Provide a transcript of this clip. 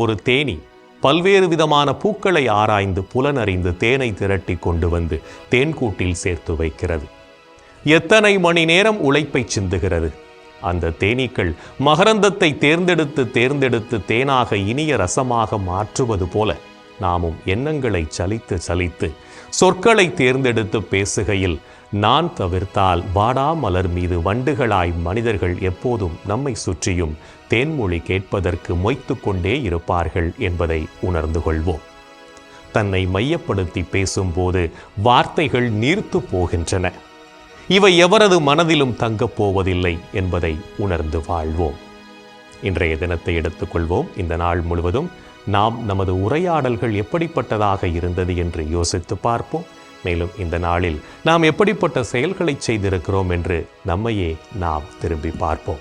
ஒரு தேனீ பல்வேறு விதமான பூக்களை ஆராய்ந்து புலனறிந்து தேனை திரட்டி கொண்டு வந்து தேன்கூட்டில் சேர்த்து வைக்கிறது. எத்தனை மணி நேரம் உழைப்பை சிந்துகிறது! அந்த தேனீக்கள் மகரந்தத்தை தேர்ந்தெடுத்து தேர்ந்தெடுத்து தேனாக இனிய ரசமாக மாற்றுவது போல நாமும் எண்ணங்களை சலித்து சலித்து சொற்களை தேர்ந்தெடுத்து பேசுகையில் நான் தவிர்த்தால் வாடா மலர் மீது வண்டுகளாய் மனிதர்கள் எப்போதும் நம்மை சுற்றியும் தேன்மொழி கேட்பதற்கு மொய்த்து கொண்டே இருப்பார்கள் என்பதை உணர்ந்து கொள்வோம். தன்னை மையப்படுத்தி பேசும்போது வார்த்தைகள் நீர்த்து போகின்றன. இவை எவரது மனதிலும் தங்கப் போவதில்லை என்பதை உணர்ந்து வாழ்வோம். இன்றைய தினத்தை எடுத்துக்கொள்வோம். இந்த நாள் முழுவதும் நாம் நமது உரையாடல்கள் எப்படிப்பட்டதாக இருந்தது என்று யோசித்து பார்ப்போம். மேலும் இந்த நாளில் நாம் எப்படிப்பட்ட செயல்களை செய்திருக்கிறோம் என்று நம்மையே நாம் திரும்பி பார்ப்போம்.